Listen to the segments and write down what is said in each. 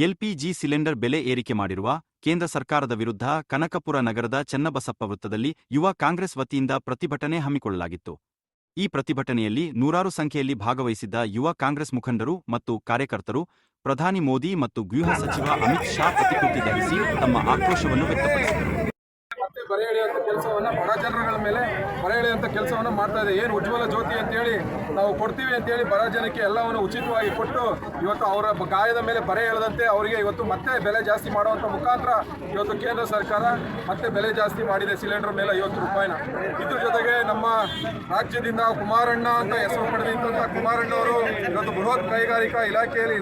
LPG cylinder ಬೆಲೆ ಏರಿಕೆ ಮಾಡಿರುವ ಕೇಂದ್ರ ಸರ್ಕಾರದ ವಿರುದ್ಧ ಕನಕಪುರ ನಗರದ ಚನ್ನಬಸಪ್ಪ ವೃತ್ತದಲ್ಲಿ ಯುವ ಕಾಂಗ್ರೆಸ್ ವತಿಯಿಂದ ಪ್ರತಿಭಟನೆ ಹಮ್ಮಿಕೊಳ್ಳಲಾಗಿತ್ತು. ಈ ಪ್ರತಿಭಟನೆಯಲ್ಲಿ ನೂರಾರು ಸಂಖ್ಯೆಯಲ್ಲಿ ಭಾಗವಹಿಸಿದ್ದ ಯುವ ಕಾಂಗ್ರೆಸ್ ಮುಖಂಡರು ಮತ್ತು ಕಾರ್ಯಕರ್ತರು ಪ್ರಧಾನಿ ಮೋದಿ ಮತ್ತು ಗೃಹ ಸಚಿವ ಅಮಿತ್ ಶಾ ಪ್ರತಿಕೃತಿ ಧರಿಸಿ ತಮ್ಮ ಆಕ್ರೋಶವನ್ನು ವ್ಯಕ್ತಪಡಿಸಿದರು. ಬರೆ ಎಳೆಯುವಂಥ ಕೆಲಸವನ್ನು ಬಡ ಜನಗಳ ಮೇಲೆ ಬರೆ ಎಳೆಯುವಂಥ ಕೆಲಸವನ್ನು ಮಾಡ್ತಾ ಇದೆ. ಏನು ಉಜ್ವಲ ಜ್ಯೋತಿ ಅಂತೇಳಿ ನಾವು ಕೊಡ್ತೀವಿ ಅಂತೇಳಿ ಬಡ ಜನಕ್ಕೆ ಎಲ್ಲವನ್ನು ಉಚಿತವಾಗಿ ಕೊಟ್ಟು ಇವತ್ತು ಅವರ ಗಾಯದ ಮೇಲೆ ಬರೆ ಎಳೆದಂತೆ ಅವರಿಗೆ ಇವತ್ತು ಮತ್ತೆ ಬೆಲೆ ಜಾಸ್ತಿ ಮಾಡುವಂಥ ಮುಖಾಂತರ ಇವತ್ತು ಕೇಂದ್ರ ಸರ್ಕಾರ ಮತ್ತೆ ಬೆಲೆ ಜಾಸ್ತಿ ಮಾಡಿದೆ ಸಿಲಿಂಡರ್ ಮೇಲೆ 50 ರೂಪಾಯಿನ. ಇದ್ರ ಜೊತೆಗೆ ನಮ್ಮ ರಾಜ್ಯದಿಂದ ಕುಮಾರಣ್ಣ ಅಂತ ಹೆಸರು ಪಡೆದಿದ್ದಂಥ ಕುಮಾರಣ್ಣವರು ಇವತ್ತು ಬೃಹತ್ ಕೈಗಾರಿಕಾ ಇಲಾಖೆಯಲ್ಲಿ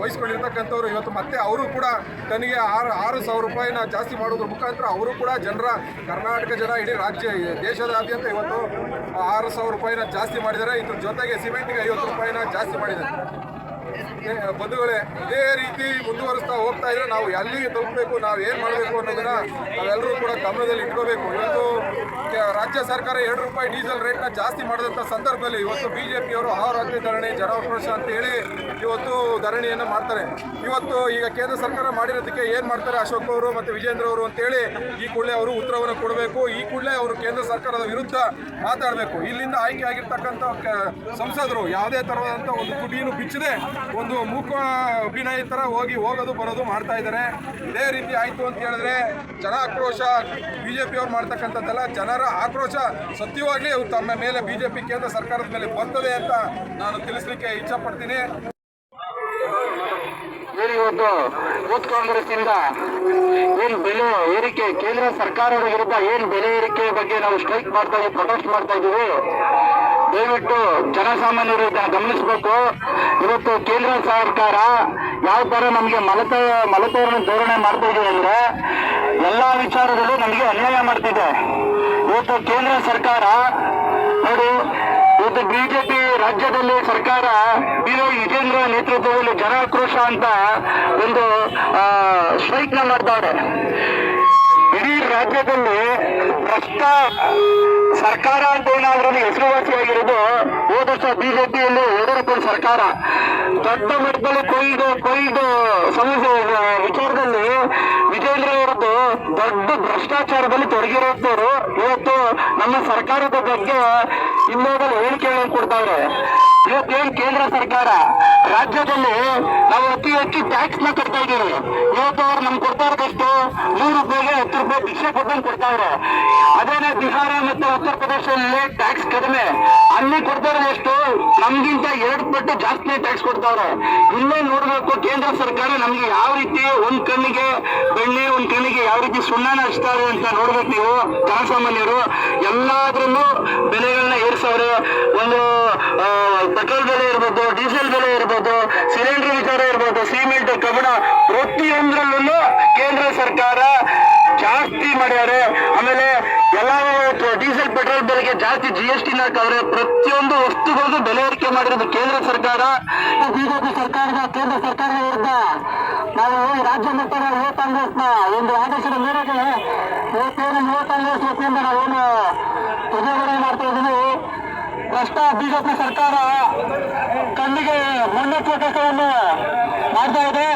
ವಹಿಸ್ಕೊಂಡಿರ್ತಕ್ಕಂಥವ್ರು ಇವತ್ತು ಮತ್ತೆ ಅವರು ಕೂಡ ತನಗೆ 6,000 ರೂಪಾಯಿನ ಜಾಸ್ತಿ ಮಾಡೋದ್ರ ಮುಖಾಂತರ ಅವರು ಕೂಡ ಜನರ ಕರ್ನಾಟಕ ಜನ ಇಡೀ ರಾಜ್ಯ ದೇಶದಾದ್ಯಂತ ಇವತ್ತು 6,000 ರೂಪಾಯಿನ ಜಾಸ್ತಿ ಮಾಡಿದ್ದಾರೆ. ಇದ್ರ ಜೊತೆಗೆ ಸಿಮೆಂಟ್ಗೆ 50 ರೂಪಾಯಿನ ಜಾಸ್ತಿ ಮಾಡಿದ್ದಾರೆ. ಬಂಧುಗಳೇ, ಇದೇ ರೀತಿ ಮುಂದುವರಿಸ್ತಾ ಹೋಗ್ತಾ ಇದ್ರೆ ನಾವು ಎಲ್ಲಿಗೆ ತಲುಪಬೇಕು, ನಾವು ಏನು ಮಾಡಬೇಕು ಅನ್ನೋದನ್ನ ನಾವೆಲ್ಲರೂ ಕೂಡ ಗಮನದಲ್ಲಿ ಇಟ್ಕೋಬೇಕು. ಇವತ್ತು ರಾಜ್ಯ ಸರ್ಕಾರ 2 ರೂಪಾಯಿ ಡೀಸೆಲ್ ರೇಟ್ನ ಜಾಸ್ತಿ ಮಾಡಿದಂಥ ಸಂದರ್ಭದಲ್ಲಿ ಇವತ್ತು ಬಿಜೆಪಿಯವರು ಅಹೋರಾತ್ರಿ ಧರಣಿ ಜನಾಕ್ರೋಶ ಅಂತ ಹೇಳಿ ಇವತ್ತು ಧರಣಿಯನ್ನು ಮಾಡ್ತಾರೆ. ಇವತ್ತು ಈಗ ಕೇಂದ್ರ ಸರ್ಕಾರ ಮಾಡಿರೋದಕ್ಕೆ ಏನು ಮಾಡ್ತಾರೆ ಅಶೋಕ್ ಅವರು ಮತ್ತು ವಿಜೇಂದ್ರ ಅವರು ಅಂತೇಳಿ ಈ ಕೂಡಲೇ ಅವರು ಉತ್ತರವನ್ನು ಕೊಡಬೇಕು. ಈ ಕೂಡಲೇ ಅವರು ಕೇಂದ್ರ ಸರ್ಕಾರದ ವಿರುದ್ಧ ಮಾತಾಡಬೇಕು. ಇಲ್ಲಿಂದ ಆಯ್ಕೆ ಆಗಿರ್ತಕ್ಕಂಥ ಸಂಸದರು ಯಾವುದೇ ಥರವಾದಂಥ ಒಂದು ತುಟಿಯನ್ನು ಬಿಚ್ಚದೆ ಒಂದು ಮೂಕ ಅಭಿನಯ ಥರ ಹೋಗೋದು ಬರೋದು ಮಾಡ್ತಾ ಇದ್ದಾರೆ. ಇದೇ ರೀತಿ ಆಯಿತು ಅಂತ ಹೇಳಿದ್ರೆ ಜನ ಆಕ್ರೋಶ ಬಿಜೆಪಿಯವ್ರು ಮಾಡ್ತಕ್ಕಂಥದ್ದೆಲ್ಲ ಜನರ ಆಕ್ರೋಶ ಸತ್ಯವಾಗಲಿ ತಮ್ಮ ಮೇಲೆ ಬಿಜೆಪಿ ಕೇಂದ್ರ ಸರ್ಕಾರದ ಮೇಲೆ ಬರ್ತದೆ ಅಂತ ನಾನು ತಿಳಿಸ್ಲಿಕ್ಕೆ ಇಚ್ಛಪಡ್ತೀನಿ. ಇವತ್ತು ಯೂತ್ ಕಾಂಗ್ರೆಸ್ ಇಂದ ಏನ್ ಬೆಲೆ ಏರಿಕೆ ಕೇಂದ್ರ ಸರ್ಕಾರದ ವಿರುದ್ಧ ಏನ್ ಬೆಲೆ ಏರಿಕೆ ಬಗ್ಗೆ ನಾವು ಸ್ಟ್ರೈಕ್ ಮಾಡ್ತಾ ಇದ್ದೀವಿ, ಪ್ರೊಟೆಸ್ಟ್ ಮಾಡ್ತಾ ಇದ್ದೀವಿ. ದಯವಿಟ್ಟು ಜನಸಾಮಾನ್ಯರು ಇದನ್ನ ಗಮನಿಸಬೇಕು. ಇವತ್ತು ಕೇಂದ್ರ ಸರ್ಕಾರ ಯಾವ ತರ ನಮಗೆ ಮಲತೋರಣ ಧೋರಣೆ ಮಾಡ್ತಾ ಇದೆ ಅಂದ್ರೆ ಎಲ್ಲಾ ವಿಚಾರದಲ್ಲೂ ನಮಗೆ ಅನ್ಯಾಯ ಮಾಡ್ತಿದೆ. ಇವತ್ತು ಕೇಂದ್ರ ಸರ್ಕಾರ ನೋಡಿ, ಇವತ್ತು ಬಿಜೆಪಿ ರಾಜ್ಯದಲ್ಲಿ ಸರ್ಕಾರ ವಿಜೇಂದ್ರ ನೇತೃತ್ವದಲ್ಲಿ ಜನಾಕ್ರೋಶ ಅಂತ ಒಂದು ಸ್ಟ್ರೈಕ್ ನ ಮಾಡ್ತಾರೆ. ಇಡೀ ರಾಜ್ಯದಲ್ಲಿ ಭ್ರಷ್ಟ ಸರ್ಕಾರ ಅಂತ ಏನಾದ್ರೂ ಹೆಸರುವಾಸಿಯಾಗಿರೋದು ಹೋದ ವರ್ಷ ಬಿಜೆಪಿಯಲ್ಲಿ ಯಡಿಯೂರಪ್ಪ ಸರ್ಕಾರ ದೊಡ್ಡ ಮಟ್ಟದಲ್ಲಿ ಕೊಯ್ದು ಸಮಸ್ಯೆ ವಿಚಾರದಲ್ಲಿ ವಿಜೇಂದ್ರ ಅವರದ್ದು ದೊಡ್ಡ ಭ್ರಷ್ಟಾಚಾರದಲ್ಲಿ ತೊಡಗಿರೋರು ಇವತ್ತು ನಮ್ಮ ಸರ್ಕಾರದ ಬಗ್ಗೆ ಇನ್ನೋದಲ್ಲಿ ಹೇಳಿಕೆಗಳನ್ನು ಕೊಡ್ತಾವ್ರೆ. ಇವತ್ತೇನು ಕೇಂದ್ರ ಸರ್ಕಾರ ರಾಜ್ಯದಲ್ಲಿ ನಾವು ಅತಿ ಹೆಚ್ಚು ಟ್ಯಾಕ್ಸ್ ನ ಕಟ್ತಾ ಇದ್ದೀವಿ. ಇವತ್ತು ಅವ್ರು ನಮ್ಗೆ ಕೊಡ್ತಾ ಇರೋದಷ್ಟು 100 ರೂಪಾಯಿಗೆ 10 ರೂಪಾಯಿ ಭಿಕ್ಷೆ ಕೊಟ್ಟಂಗೆ ಕೊಡ್ತಾವ್ರೆ. ಅದೇನೇ ಬಿಹಾರ ಮತ್ತು ಉತ್ತರ ಪ್ರದೇಶದಲ್ಲಿ ಟ್ಯಾಕ್ಸ್ ಕಡಿಮೆ, ಅಲ್ಲಿ ಕೊಡ್ತಾ ಇರೋದಷ್ಟು ನಮ್ಗಿಂತ 2 ಪಟ್ಟು ಜಾಸ್ತಿ ಟ್ಯಾಕ್ಸ್ ಕೊಡ್ತಾವ್ರೆ. ಇಲ್ಲೇ ನೋಡ್ಬೇಕು ಕೇಂದ್ರ ಸರ್ಕಾರ ನಮ್ಗೆ ಯಾವ ರೀತಿ ಒಂದ್ ಕಣ್ಣಿಗೆ ಬೆಣ್ಣೆ ಒಂದ್ ಕಣ್ಣಿಗೆ ಯಾವ ರೀತಿ ಸುಣ್ಣನ ಹಚ್ತಾರೆ ಅಂತ ನೋಡ್ಬೇಕು. ನೀವು ಜನಸಾಮಾನ್ಯರು ಎಲ್ಲಾದ್ರಲ್ಲೂ ಬೆಲೆಗಳನ್ನ ಏರಿಸವ್ರೆ. ಒಂದು ಪೆಟ್ರೋಲ್ ಬೆಲೆ ಇರ್ಬೋದು, ಡೀಸೆಲ್ ಬೆಲೆ ಇರ್ಬೋದು, ಸಿಲಿಂಡರ್ ವಿಚಾರ ಇರ್ಬೋದು, ಸಿಮೆಂಟ್, ಕಬ್ಬಣ ಪ್ರತಿಯೊಂದರಲ್ಲೂ ಕೇಂದ್ರ ಸರ್ಕಾರ ಜಾಸ್ತಿ ಮಾಡ್ಯಾರೆ. ಆಮೇಲೆ ಎಲ್ಲಾ ಡೀಸೆಲ್ ಪೆಟ್ರೋಲ್ ಬೆಲೆಗೆ ಜಾಸ್ತಿ GST ಹಾಕವ್ರೆ. ಪ್ರತಿಯೊಂದು ವಸ್ತುಗಳಿಗೂ ಬೆಲೆ ಏರಿಕೆ ಮಾಡಿರೋದು ಕೇಂದ್ರ ಸರ್ಕಾರ. ಬಿಜೆಪಿ ಸರ್ಕಾರದ ಕೇಂದ್ರ ಸರ್ಕಾರದ ವಿರುದ್ಧ ನಾವು ರಾಜ್ಯ ಮಟ್ಟದ ಯುವ ಕಾಂಗ್ರೆಸ್ನ ಒಂದು ಆದೇಶದ ಮೇರೆಗೆ ಯುವ ಕಾಂಗ್ರೆಸ್ ವತಿಯಿಂದ ನಾವೇನು ಪ್ರತಿಭಟನೆ ಮಾಡ್ತಾ ಇದ್ದೀವಿ. ಭ್ರಷ್ಟ ಬಿಜೆಪಿ ಸರ್ಕಾರ ಕಣ್ಣಿಗೆ ಮಣ್ಣೆಚ್ಚುವ ಕೆಲಸವನ್ನು ಮಾಡ್ತಾ ಇದೆ.